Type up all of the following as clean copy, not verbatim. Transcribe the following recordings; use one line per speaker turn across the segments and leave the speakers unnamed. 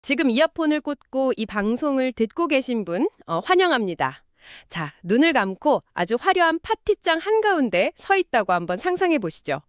지금 이어폰을 꽂고 이 방송을 듣고 계신 분 환영합니다. 자, 눈을 감고 아주 화려한 파티장 한가운데 서 있다고 한번 상상해 보시죠.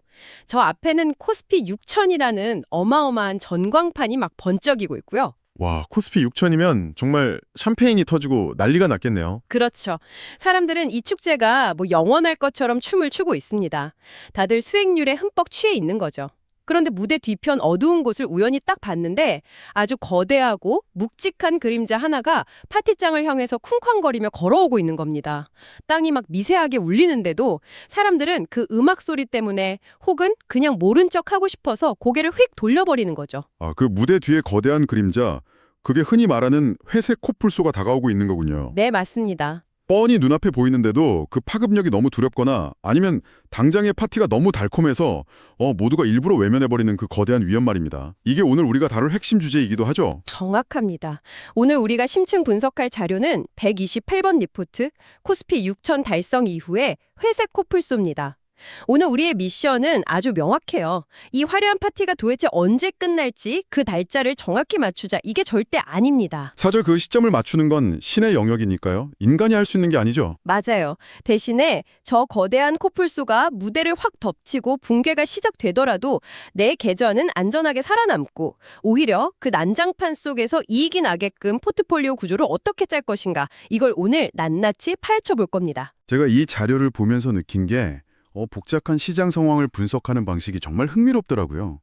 저 앞에는 코스피 6000이라는 어마어마한 전광판이 막 번쩍이고 있고요.
와, 코스피 6000이면 정말 샴페인이 터지고 난리가 났겠네요.
그렇죠. 사람들은 이 축제가 뭐 영원할 것처럼 춤을 추고 있습니다. 다들 수익률에 흠뻑 취해 있는 거죠. 그런데 무대 뒤편 어두운 곳을 우연히 딱 봤는데 아주 거대하고 묵직한 그림자 하나가 파티장을 향해서 쿵쾅거리며 걸어오고 있는 겁니다. 땅이 막 미세하게 울리는데도 사람들은 그 음악 소리 때문에 혹은 그냥 모른 척 하고 싶어서 고개를 휙 돌려버리는 거죠.
그 무대 뒤에 거대한 그림자, 그게 흔히 말하는 회색 코뿔소가 다가오고 있는 거군요.
네, 맞습니다.
뻔히 눈앞에 보이는데도 그 파급력이 너무 두렵거나 아니면 당장의 파티가 너무 달콤해서 모두가 일부러 외면해버리는 그 거대한 위험 말입니다. 이게 오늘 우리가 다룰 핵심 주제이기도 하죠.
정확합니다. 오늘 우리가 심층 분석할 자료는 128번 리포트, 코스피 6000 달성 이후에 회색 코뿔소입니다. 오늘 우리의 미션은 아주 명확해요. 이 화려한 파티가 도대체 언제 끝날지 그 날짜를 정확히 맞추자. 이게 절대 아닙니다.
사실 그 시점을 맞추는 건 신의 영역이니까요. 인간이 할 수 있는 게 아니죠.
맞아요. 대신에 저 거대한 코뿔소가 무대를 확 덮치고 붕괴가 시작되더라도 내 계좌는 안전하게 살아남고 오히려 그 난장판 속에서 이익이 나게끔 포트폴리오 구조를 어떻게 짤 것인가. 이걸 오늘 낱낱이 파헤쳐 볼 겁니다.
제가 이 자료를 보면서 느낀 게 복잡한 시장 상황을 분석하는 방식이 정말 흥미롭더라고요.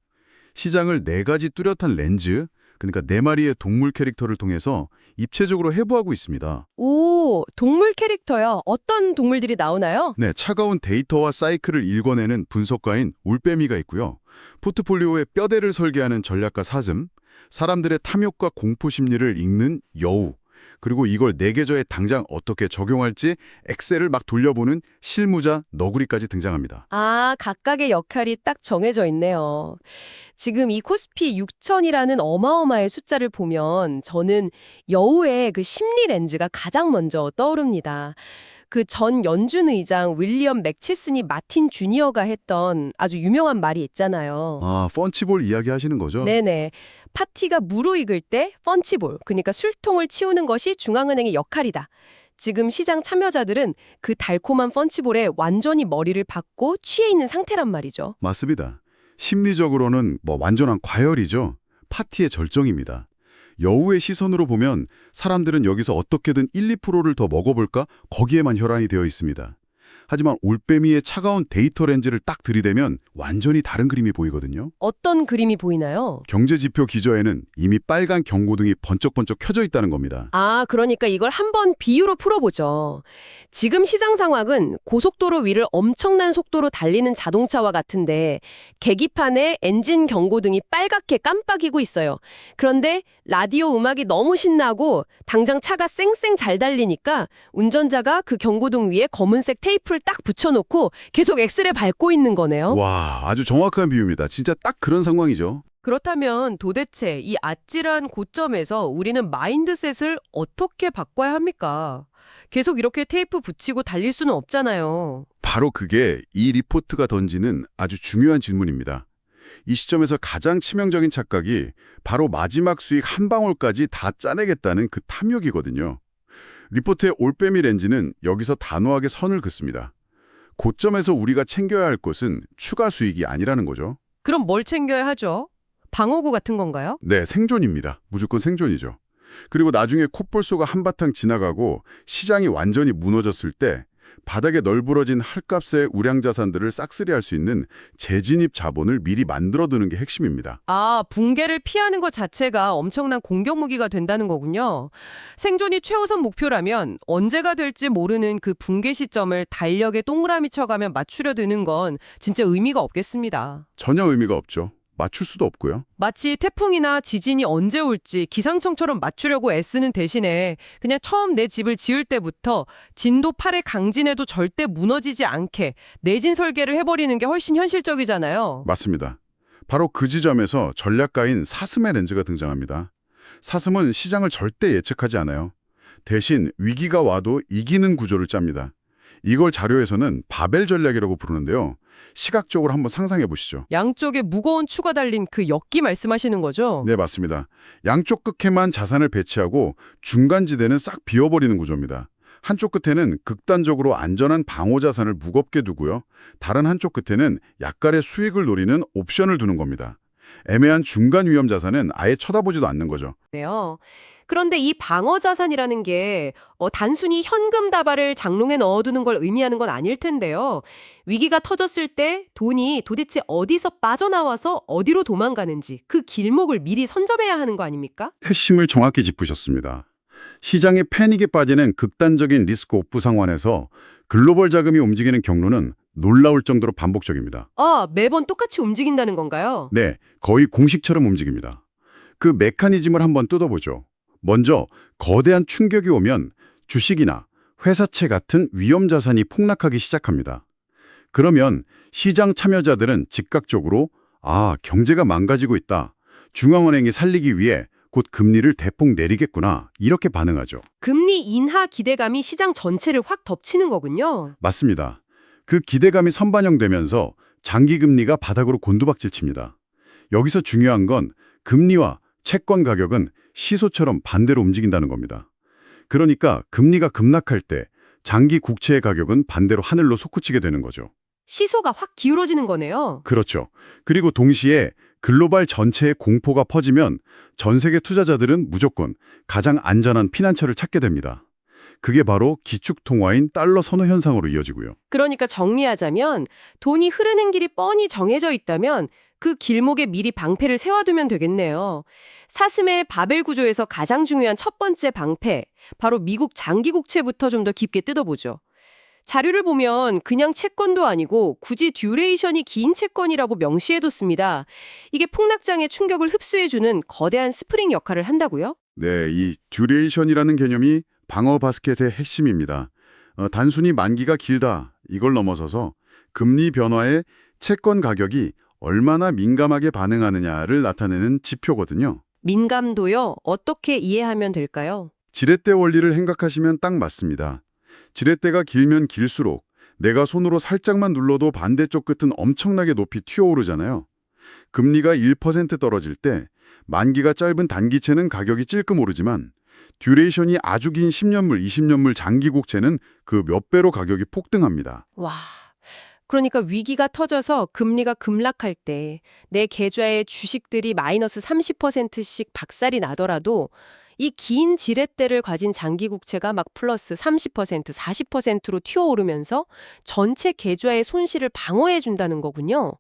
시장을 네 가지 뚜렷한 렌즈, 그러니까 네 마리의 동물 캐릭터를 통해서 입체적으로 해부하고 있습니다.
오, 동물 캐릭터요. 어떤 동물들이 나오나요?
네, 차가운 데이터와 사이클을 읽어내는 분석가인 올빼미가 있고요. 포트폴리오의 뼈대를 설계하는 전략가 사슴, 사람들의 탐욕과 공포 심리를 읽는 여우, 그리고 이걸 내 계좌에 당장 어떻게 적용할지 엑셀을 막 돌려보는 실무자 너구리까지 등장합니다.
아, 각각의 역할이 딱 정해져 있네요. 지금 이 코스피 6000이라는 어마어마의 숫자를 보면 저는 여우의 그 심리 렌즈가 가장 먼저 떠오릅니다. 그 전 연준 의장 윌리엄 맥체슨이 마틴 주니어가 했던 아주 유명한 말이 있잖아요.
펀치볼 이야기 하시는 거죠?
네네. 파티가 무르익을 때 펀치볼, 그러니까 술통을 치우는 것이 중앙은행의 역할이다. 지금 시장 참여자들은 그 달콤한 펀치볼에 완전히 머리를 박고 취해 있는 상태란 말이죠.
맞습니다. 심리적으로는 완전한 과열이죠. 파티의 절정입니다. 여우의 시선으로 보면 사람들은 여기서 어떻게든 1, 2%를 더 먹어볼까? 거기에만 혈안이 되어 있습니다. 하지만 올빼미의 차가운 데이터 렌즈를 딱 들이대면 완전히 다른 그림이 보이거든요.
어떤 그림이 보이나요?
경제지표 기저에는 이미 빨간 경고등이 번쩍번쩍 켜져 있다는 겁니다.
아, 그러니까 이걸 한번 비유로 풀어보죠. 지금 시장 상황은 고속도로 위를 엄청난 속도로 달리는 자동차와 같은데 계기판에 엔진 경고등이 빨갛게 깜빡이고 있어요. 그런데 라디오 음악이 너무 신나고 당장 차가 쌩쌩 잘 달리니까 운전자가 그 경고등 위에 검은색 테이프를 딱 붙여놓고 계속 엑셀에 밟고 있는 거네요.
와, 아주 정확한 비유입니다. 진짜 딱 그런 상황이죠.
그렇다면 도대체 이 아찔한 고점에서 우리는 마인드셋을 어떻게 바꿔야 합니까? 계속 이렇게 테이프 붙이고 달릴 수는 없잖아요.
바로 그게 이 리포트가 던지는 아주 중요한 질문입니다. 이 시점에서 가장 치명적인 착각이 바로 마지막 수익 한 방울까지 다 짜내겠다는 그 탐욕이거든요. 리포트의 올빼미 렌즈는 여기서 단호하게 선을 긋습니다. 고점에서 우리가 챙겨야 할 것은 추가 수익이 아니라는 거죠.
그럼 뭘 챙겨야 하죠? 방어구 같은 건가요?
네, 생존입니다. 무조건 생존이죠. 그리고 나중에 콧볼소가 한바탕 지나가고 시장이 완전히 무너졌을 때 바닥에 널브러진 헐값의 우량자산들을 싹쓸이할 수 있는 재진입 자본을 미리 만들어두는 게 핵심입니다.
아, 붕괴를 피하는 것 자체가 엄청난 공격 무기가 된다는 거군요. 생존이 최우선 목표라면 언제가 될지 모르는 그 붕괴 시점을 달력에 동그라미 쳐가며 맞추려 드는 건 진짜 의미가 없겠습니다.
전혀 의미가 없죠. 맞출 수도 없고요.
마치 태풍이나 지진이 언제 올지 기상청처럼 맞추려고 애쓰는 대신에 그냥 처음 내 집을 지을 때부터 진도 8의 강진에도 절대 무너지지 않게 내진 설계를 해버리는 게 훨씬 현실적이잖아요.
맞습니다. 바로 그 지점에서 전략가인 사슴의 렌즈가 등장합니다. 사슴은 시장을 절대 예측하지 않아요. 대신 위기가 와도 이기는 구조를 짭니다. 이걸 자료에서는 바벨 전략이라고 부르는데요. 시각적으로 한번 상상해 보시죠.
양쪽에 무거운 추가 달린 그 역기 말씀하시는 거죠?
네, 맞습니다. 양쪽 끝에만 자산을 배치하고 중간 지대는 싹 비워버리는 구조입니다. 한쪽 끝에는 극단적으로 안전한 방어 자산을 무겁게 두고요. 다른 한쪽 끝에는 약간의 수익을 노리는 옵션을 두는 겁니다. 애매한 중간 위험 자산은 아예 쳐다보지도 않는 거죠.
네요. 그런데 이 방어 자산이라는 게 단순히 현금 다발을 장롱에 넣어두는 걸 의미하는 건 아닐 텐데요. 위기가 터졌을 때 돈이 도대체 어디서 빠져나와서 어디로 도망가는지 그 길목을 미리 선점해야 하는 거 아닙니까?
핵심을 정확히 짚으셨습니다. 시장의 패닉에 빠지는 극단적인 리스크 오프 상황에서 글로벌 자금이 움직이는 경로는 놀라울 정도로 반복적입니다.
매번 똑같이 움직인다는 건가요?
네, 거의 공식처럼 움직입니다. 그 메커니즘을 한번 뜯어보죠. 먼저 거대한 충격이 오면 주식이나 회사채 같은 위험 자산이 폭락하기 시작합니다. 그러면 시장 참여자들은 즉각적으로 경제가 망가지고 있다. 중앙은행이 살리기 위해 곧 금리를 대폭 내리겠구나. 이렇게 반응하죠.
금리 인하 기대감이 시장 전체를 확 덮치는 거군요.
맞습니다. 그 기대감이 선반영되면서 장기 금리가 바닥으로 곤두박질 칩니다. 여기서 중요한 건 금리와 채권 가격은 시소처럼 반대로 움직인다는 겁니다. 그러니까 금리가 급락할 때 장기 국채의 가격은 반대로 하늘로 솟구치게 되는 거죠.
시소가 확 기울어지는 거네요.
그렇죠. 그리고 동시에 글로벌 전체의 공포가 퍼지면 전 세계 투자자들은 무조건 가장 안전한 피난처를 찾게 됩니다. 그게 바로 기축통화인 달러 선호 현상으로 이어지고요.
그러니까 정리하자면 돈이 흐르는 길이 뻔히 정해져 있다면 그 길목에 미리 방패를 세워두면 되겠네요. 사슴의 바벨 구조에서 가장 중요한 첫 번째 방패, 바로 미국 장기 국채부터 좀 더 깊게 뜯어보죠. 자료를 보면 그냥 채권도 아니고 굳이 듀레이션이 긴 채권이라고 명시해뒀습니다. 이게 폭락장의 충격을 흡수해주는 거대한 스프링 역할을 한다고요?
네, 이 듀레이션이라는 개념이 방어 바스켓의 핵심입니다. 단순히 만기가 길다 이걸 넘어서서 금리 변화에 채권 가격이 얼마나 민감하게 반응하느냐를 나타내는 지표거든요.
민감도요? 어떻게 이해하면 될까요?
지렛대 원리를 생각하시면 딱 맞습니다. 지렛대가 길면 길수록 내가 손으로 살짝만 눌러도 반대쪽 끝은 엄청나게 높이 튀어오르잖아요. 금리가 1% 떨어질 때 만기가 짧은 단기채는 가격이 찔끔 오르지만 듀레이션이 아주 긴 10년물, 20년물 장기 국채는 그 몇 배로 가격이 폭등합니다.
와, 그러니까 위기가 터져서 금리가 급락할 때 내 계좌의 주식들이 마이너스 30%씩 박살이 나더라도 이 긴 지렛대를 가진 장기 국채가 막 플러스 30%, 40%로 튀어오르면서 전체 계좌의 손실을 방어해 준다는 거군요.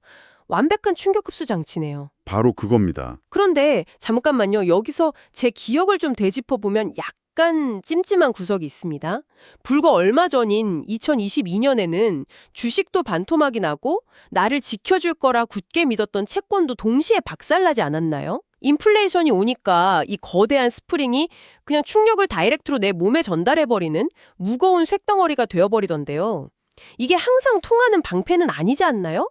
완벽한 충격 흡수 장치네요.
바로 그겁니다.
그런데 잠깐만요. 여기서 제 기억을 좀 되짚어 보면 약간 찜찜한 구석이 있습니다. 불과 얼마 전인 2022년에는 주식도 반토막이 나고 나를 지켜줄 거라 굳게 믿었던 채권도 동시에 박살나지 않았나요? 인플레이션이 오니까 이 거대한 스프링이 그냥 충격을 다이렉트로 내 몸에 전달해버리는 무거운 쇳덩어리가 되어버리던데요. 이게 항상 통하는 방패는 아니지 않나요?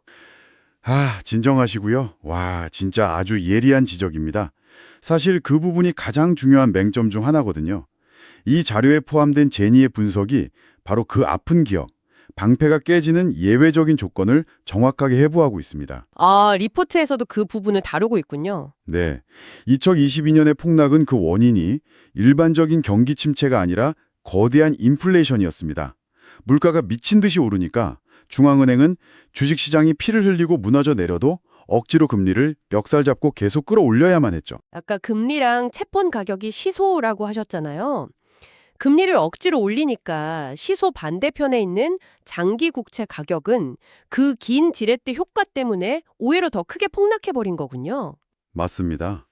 진정하시고요. 와, 진짜 아주 예리한 지적입니다. 사실 그 부분이 가장 중요한 맹점 중 하나거든요. 이 자료에 포함된 제니의 분석이 바로 그 아픈 기억, 방패가 깨지는 예외적인 조건을 정확하게 해부하고 있습니다.
리포트에서도 그 부분을 다루고 있군요.
네, 2022년의 폭락은 그 원인이 일반적인 경기 침체가 아니라 거대한 인플레이션이었습니다. 물가가 미친 듯이 오르니까 중앙은행은 주식시장이 피를 흘리고 무너져 내려도 억지로 금리를 멱살 잡고 계속 끌어올려야만 했죠.
아까 금리랑 채권 가격이 시소라고 하셨잖아요. 금리를 억지로 올리니까 시소 반대편에 있는 장기 국채 가격은 그 긴 지렛대 효과 때문에 오히려 더 크게 폭락해버린 거군요.
맞습니다.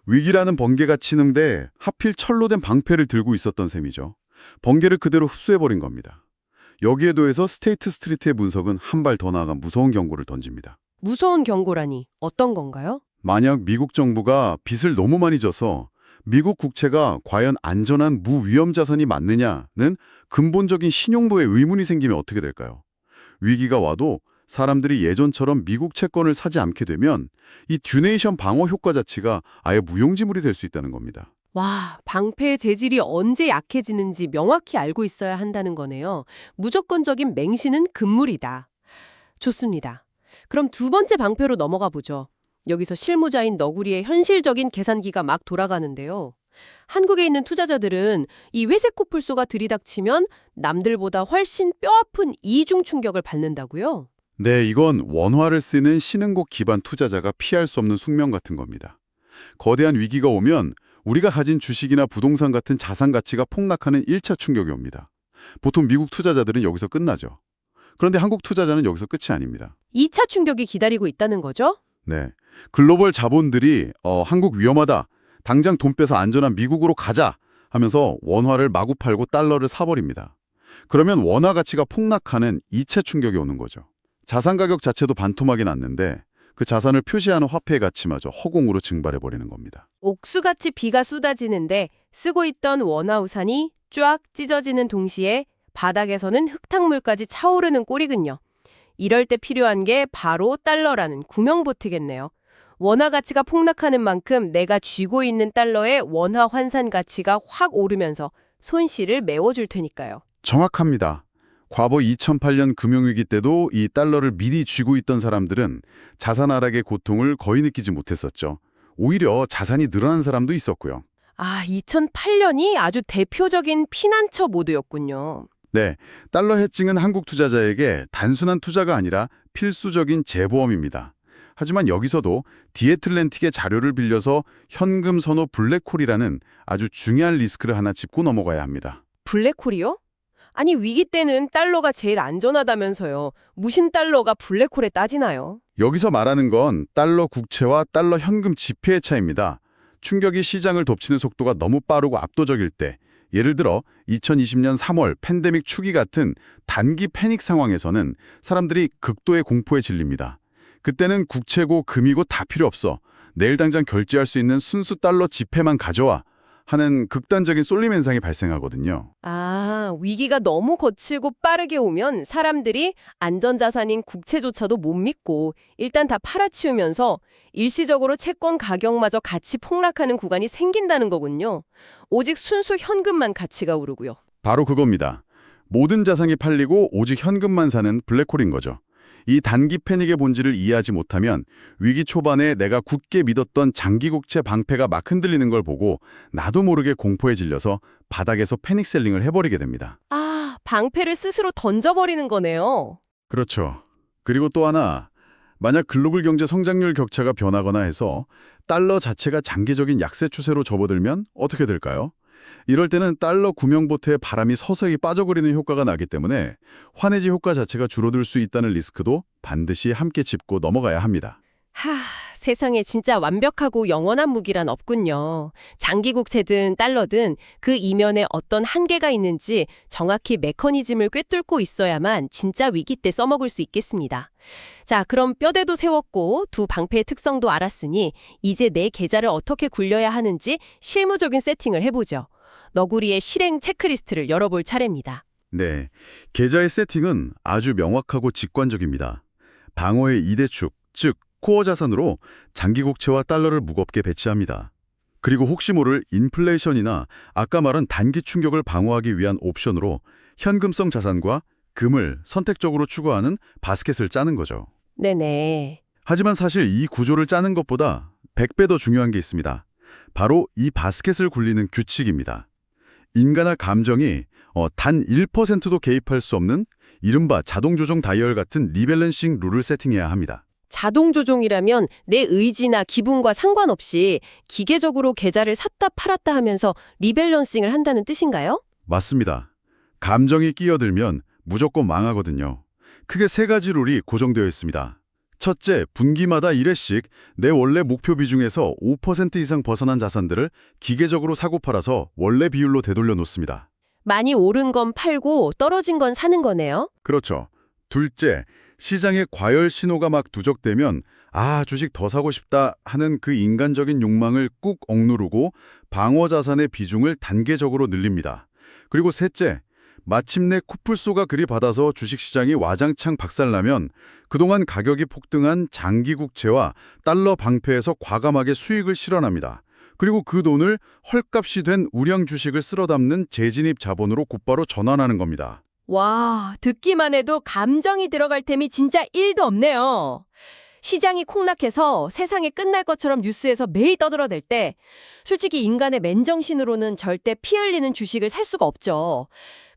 위기라는 번개가 치는데 하필 철로 된 방패를 들고 있었던 셈이죠. 번개를 그대로 흡수해버린 겁니다. 여기에 더해서 스테이트 스트리트의 분석은 한 발 더 나아간 무서운 경고를 던집니다.
무서운 경고라니 어떤 건가요?
만약 미국 정부가 빚을 너무 많이 져서 미국 국채가 과연 안전한 무위험 자산이 맞느냐는 근본적인 신용도에 의문이 생기면 어떻게 될까요? 위기가 와도 사람들이 예전처럼 미국 채권을 사지 않게 되면 이 듀레이션 방어 효과 자체가 아예 무용지물이 될 수 있다는 겁니다.
와, 방패의 재질이 언제 약해지는지 명확히 알고 있어야 한다는 거네요. 무조건적인 맹신은 금물이다. 좋습니다. 그럼 두 번째 방패로 넘어가 보죠. 여기서 실무자인 너구리의 현실적인 계산기가 막 돌아가는데요. 한국에 있는 투자자들은 이 회색 코뿔소가 들이닥치면 남들보다 훨씬 뼈아픈 이중 충격을 받는다고요?
네, 이건 원화를 쓰는 신흥국 기반 투자자가 피할 수 없는 숙명 같은 겁니다. 거대한 위기가 오면 우리가 가진 주식이나 부동산 같은 자산 가치가 폭락하는 1차 충격이 옵니다. 보통 미국 투자자들은 여기서 끝나죠. 그런데 한국 투자자는 여기서 끝이 아닙니다.
2차 충격이 기다리고 있다는 거죠?
네, 글로벌 자본들이 한국 위험하다, 당장 돈 빼서 안전한 미국으로 가자 하면서 원화를 마구 팔고 달러를 사버립니다. 그러면 원화 가치가 폭락하는 2차 충격이 오는 거죠. 자산 가격 자체도 반토막이 났는데 그 자산을 표시하는 화폐의 가치마저 허공으로 증발해버리는 겁니다.
옥수같이 비가 쏟아지는데 쓰고 있던 원화 우산이 쫙 찢어지는 동시에 바닥에서는 흙탕물까지 차오르는 꼴이군요. 이럴 때 필요한 게 바로 달러라는 구명보트겠네요. 원화 가치가 폭락하는 만큼 내가 쥐고 있는 달러의 원화 환산 가치가 확 오르면서 손실을 메워줄 테니까요.
정확합니다. 과거 2008년 금융위기 때도 이 달러를 미리 쥐고 있던 사람들은 자산 하락의 고통을 거의 느끼지 못했었죠. 오히려 자산이 늘어난 사람도 있었고요.
아, 2008년이 아주 대표적인 피난처 모드였군요.
네, 달러 해칭은 한국 투자자에게 단순한 투자가 아니라 필수적인 재보험입니다. 하지만 여기서도 디애틀랜틱의 자료를 빌려서 현금 선호 블랙홀이라는 아주 중요한 리스크를 하나 짚고 넘어가야 합니다.
블랙홀이요? 아니, 위기 때는 달러가 제일 안전하다면서요. 무신 달러가 블랙홀에 따지나요?
여기서 말하는 건 달러 국채와 달러 현금 지폐의 차이입니다. 충격이 시장을 덮치는 속도가 너무 빠르고 압도적일 때, 예를 들어 2020년 3월 팬데믹 초기 같은 단기 패닉 상황에서는 사람들이 극도의 공포에 질립니다. 그때는 국채고 금이고 다 필요 없어. 내일 당장 결제할 수 있는 순수 달러 지폐만 가져와 하는 극단적인 쏠림 현상이 발생하거든요.
아, 위기가 너무 거칠고 빠르게 오면 사람들이 안전자산인 국채조차도 못 믿고 일단 다 팔아치우면서 일시적으로 채권 가격마저 같이 폭락하는 구간이 생긴다는 거군요. 오직 순수 현금만 가치가 오르고요.
바로 그겁니다. 모든 자산이 팔리고 오직 현금만 사는 블랙홀인 거죠. 이 단기 패닉의 본질을 이해하지 못하면 위기 초반에 내가 굳게 믿었던 장기국채 방패가 막 흔들리는 걸 보고 나도 모르게 공포에 질려서 바닥에서 패닉셀링을 해버리게 됩니다.
아, 방패를 스스로 던져버리는 거네요.
그렇죠. 그리고 또 하나, 만약 글로벌 경제 성장률 격차가 변하거나 해서 달러 자체가 장기적인 약세 추세로 접어들면 어떻게 될까요? 이럴 때는 달러 구명보트에 바람이 서서히 빠져버리는 효과가 나기 때문에 환해지 효과 자체가 줄어들 수 있다는 리스크도 반드시 함께 짚고 넘어가야 합니다.
하, 세상에 진짜 완벽하고 영원한 무기란 없군요. 장기국채든 달러든 그 이면에 어떤 한계가 있는지 정확히 메커니즘을 꿰뚫고 있어야만 진짜 위기 때 써먹을 수 있겠습니다. 자, 그럼 뼈대도 세웠고 두 방패의 특성도 알았으니 이제 내 계좌를 어떻게 굴려야 하는지 실무적인 세팅을 해보죠. 너구리의 실행 체크리스트를 열어볼 차례입니다.
네, 계좌의 세팅은 아주 명확하고 직관적입니다. 방어의 2대 축, 즉 코어 자산으로 장기국채와 달러를 무겁게 배치합니다. 그리고 혹시 모를 인플레이션이나 아까 말한 단기 충격을 방어하기 위한 옵션으로 현금성 자산과 금을 선택적으로 추구하는 바스켓을 짜는 거죠.
네네.
하지만 사실 이 구조를 짜는 것보다 100배 더 중요한 게 있습니다. 바로 이 바스켓을 굴리는 규칙입니다. 인간의 감정이 단 1%도 개입할 수 없는 이른바 자동조정 다이얼 같은 리밸런싱 룰을 세팅해야 합니다.
자동 조종이라면 내 의지나 기분과 상관없이 기계적으로 계좌를 샀다 팔았다 하면서 리밸런싱을 한다는 뜻인가요?
맞습니다. 감정이 끼어들면 무조건 망하거든요. 크게 3가지 룰이 고정되어 있습니다. 첫째, 분기마다 1회씩 내 원래 목표 비중에서 5% 이상 벗어난 자산들을 기계적으로 사고 팔아서 원래 비율로 되돌려 놓습니다.
많이 오른 건 팔고 떨어진 건 사는 거네요.
그렇죠. 둘째, 시장에 과열 신호가 막 누적되면 아, 주식 더 사고 싶다 하는 그 인간적인 욕망을 꾹 억누르고 방어 자산의 비중을 단계적으로 늘립니다. 그리고 셋째, 마침내 코뿔소가 그리 받아서 주식시장이 와장창 박살나면 그동안 가격이 폭등한 장기국채와 달러 방패에서 과감하게 수익을 실현합니다. 그리고 그 돈을 헐값이 된 우량 주식을 쓸어 담는 재진입 자본으로 곧바로 전환하는 겁니다.
와, 듣기만 해도 감정이 들어갈 템이 진짜 1도 없네요. 시장이 콩락해서 세상이 끝날 것처럼 뉴스에서 매일 떠들어댈 때 솔직히 인간의 맨정신으로는 절대 피 흘리는 주식을 살 수가 없죠.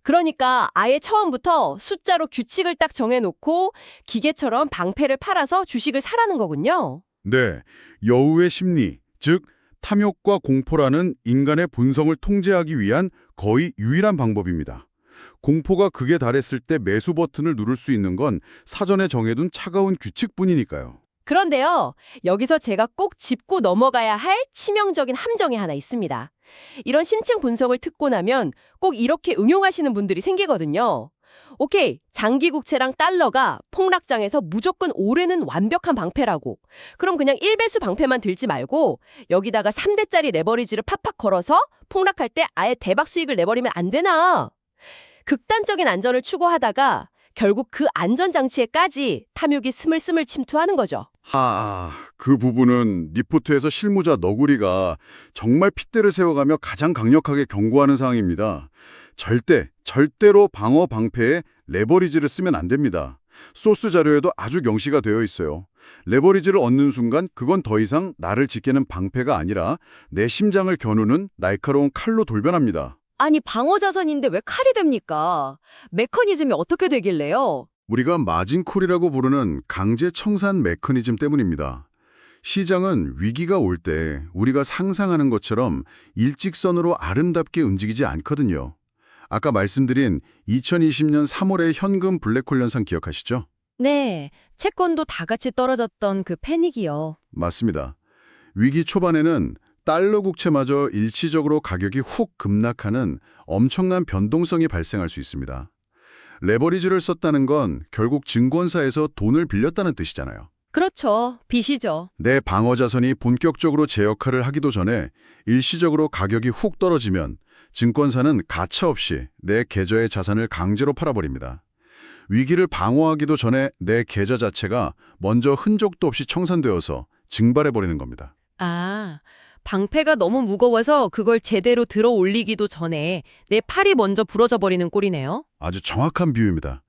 그러니까 아예 처음부터 숫자로 규칙을 딱 정해놓고 기계처럼 방패를 팔아서 주식을 사라는 거군요.
네, 여우의 심리, 즉 탐욕과 공포라는 인간의 본성을 통제하기 위한 거의 유일한 방법입니다. 공포가 극에 달했을 때 매수 버튼을 누를 수 있는 건 사전에 정해둔 차가운 규칙뿐이니까요.
그런데요, 여기서 제가 꼭 짚고 넘어가야 할 치명적인 함정이 하나 있습니다. 이런 심층 분석을 듣고 나면 꼭 이렇게 응용하시는 분들이 생기거든요. 오케이, 장기국채랑 달러가 폭락장에서 무조건 오르는 완벽한 방패라고. 그럼 그냥 1배수 방패만 들지 말고 여기다가 3대짜리 레버리지를 팍팍 걸어서 폭락할 때 아예 대박 수익을 내버리면 안 되나? 극단적인 안전을 추구하다가 결국 그 안전장치에까지 탐욕이 스물스물 침투하는 거죠.
그 부분은 리포트에서 실무자 너구리가 정말 핏대를 세워가며 가장 강력하게 경고하는 사항입니다. 절대로 방어 방패에 레버리지를 쓰면 안 됩니다. 소스 자료에도 아주 경시가 되어 있어요. 레버리지를 얻는 순간 그건 더 이상 나를 지키는 방패가 아니라 내 심장을 겨누는 날카로운 칼로 돌변합니다.
아니, 방어자산인데 왜 칼이 됩니까? 메커니즘이 어떻게 되길래요?
우리가 마진콜이라고 부르는 강제 청산 메커니즘 때문입니다. 시장은 위기가 올 때 우리가 상상하는 것처럼 일직선으로 아름답게 움직이지 않거든요. 아까 말씀드린 2020년 3월의 현금 블랙홀 현상 기억하시죠?
네, 채권도 다 같이 떨어졌던 그 패닉이요.
맞습니다. 위기 초반에는 달러 국채마저 일시적으로 가격이 훅 급락하는 엄청난 변동성이 발생할 수 있습니다. 레버리지를 썼다는 건 결국 증권사에서 돈을 빌렸다는 뜻이잖아요.
그렇죠. 빚이죠.
내 방어 자산이 본격적으로 제 역할을 하기도 전에 일시적으로 가격이 훅 떨어지면 증권사는 가차없이 내 계좌의 자산을 강제로 팔아버립니다. 위기를 방어하기도 전에 내 계좌 자체가 먼저 흔적도 없이 청산되어서 증발해버리는 겁니다.
아, 방패가 너무 무거워서 그걸 제대로 들어 올리기도 전에 내 팔이 먼저 부러져 버리는 꼴이네요.
아주 정확한 비유입니다.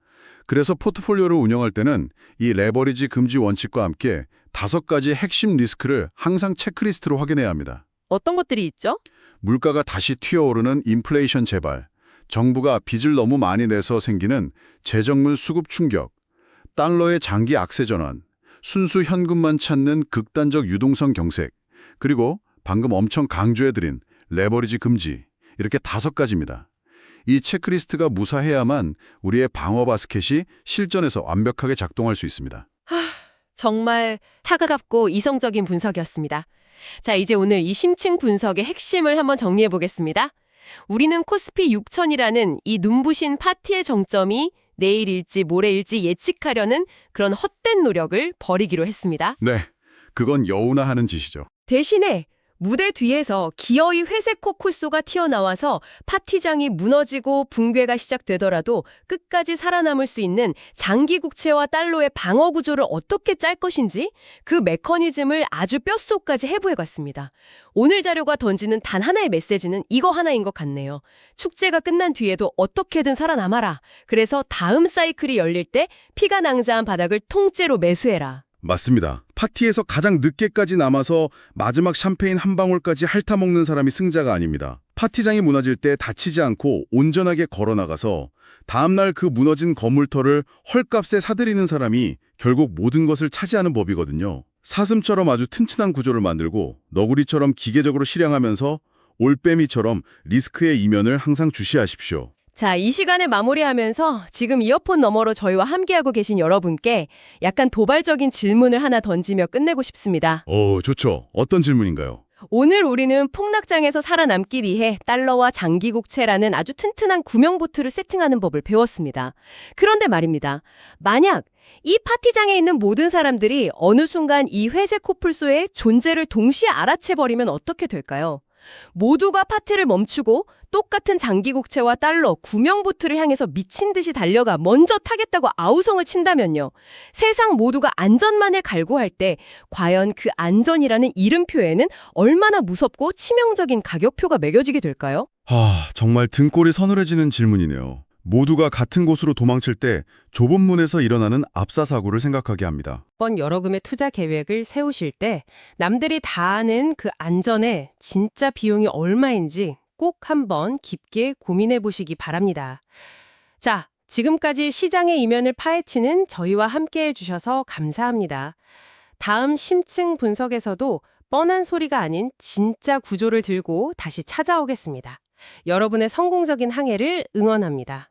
그래서 포트폴리오를 운영할 때는 이 레버리지 금지 원칙과 함께 5가지 핵심 리스크를 항상 체크리스트로 확인해야 합니다.
어떤 것들이 있죠?
물가가 다시 튀어오르는 인플레이션 재발, 정부가 빚을 너무 많이 내서 생기는 재정문 수급 충격, 달러의 장기 악세 전환, 순수 현금만 찾는 극단적 유동성 경색, 그리고 방금 엄청 강조해드린 레버리지 금지, 이렇게 5가지입니다. 이 체크리스트가 무사해야만 우리의 방어 바스켓이 실전에서 완벽하게 작동할 수 있습니다.
정말 차가깝고 이성적인 분석이었습니다. 자, 이제 오늘 이 심층 분석의 핵심을 한번 정리해 보겠습니다. 우리는 코스피 6000이라는 이 눈부신 파티의 정점이 내일일지 모레일지 예측하려는 그런 헛된 노력을 버리기로 했습니다.
네, 그건 여우나 하는 짓이죠.
대신에 무대 뒤에서 기어이 회색 코콜소가 튀어나와서 파티장이 무너지고 붕괴가 시작되더라도 끝까지 살아남을 수 있는 장기 국채와 달러의 방어 구조를 어떻게 짤 것인지 그 메커니즘을 아주 뼛속까지 해부해갔습니다. 오늘 자료가 던지는 단 하나의 메시지는 이거 하나인 것 같네요. 축제가 끝난 뒤에도 어떻게든 살아남아라. 그래서 다음 사이클이 열릴 때 피가 낭자한 바닥을 통째로 매수해라.
맞습니다. 파티에서 가장 늦게까지 남아서 마지막 샴페인 한 방울까지 핥아먹는 사람이 승자가 아닙니다. 파티장이 무너질 때 다치지 않고 온전하게 걸어나가서 다음날 그 무너진 거물터를 헐값에 사들이는 사람이 결국 모든 것을 차지하는 법이거든요. 사슴처럼 아주 튼튼한 구조를 만들고 너구리처럼 기계적으로 실행하면서 올빼미처럼 리스크의 이면을 항상 주시하십시오.
자, 이 시간에 마무리하면서 지금 이어폰 너머로 저희와 함께하고 계신 여러분께 약간 도발적인 질문을 하나 던지며 끝내고 싶습니다.
좋죠. 어떤 질문인가요?
오늘 우리는 폭락장에서 살아남기 위해 달러와 장기국채라는 아주 튼튼한 구명보트를 세팅하는 법을 배웠습니다. 그런데 말입니다. 만약 이 파티장에 있는 모든 사람들이 어느 순간 이 회색 코뿔소의 존재를 동시에 알아채버리면 어떻게 될까요? 모두가 파티를 멈추고 똑같은 장기국채와 달러, 구명보트를 향해서 미친 듯이 달려가 먼저 타겠다고 아우성을 친다면요. 세상 모두가 안전만을 갈구할 때 과연 그 안전이라는 이름표에는 얼마나 무섭고 치명적인 가격표가 매겨지게 될까요?
정말 등골이 서늘해지는 질문이네요. 모두가 같은 곳으로 도망칠 때 좁은 문에서 일어나는 압사사고를 생각하게 합니다.
이번 여러 금의 투자 계획을 세우실 때 남들이 다 아는 그 안전에 진짜 비용이 얼마인지 꼭 한번 깊게 고민해 보시기 바랍니다. 자, 지금까지 시장의 이면을 파헤치는 저희와 함께 해주셔서 감사합니다. 다음 심층 분석에서도 뻔한 소리가 아닌 진짜 구조를 들고 다시 찾아오겠습니다. 여러분의 성공적인 항해를 응원합니다.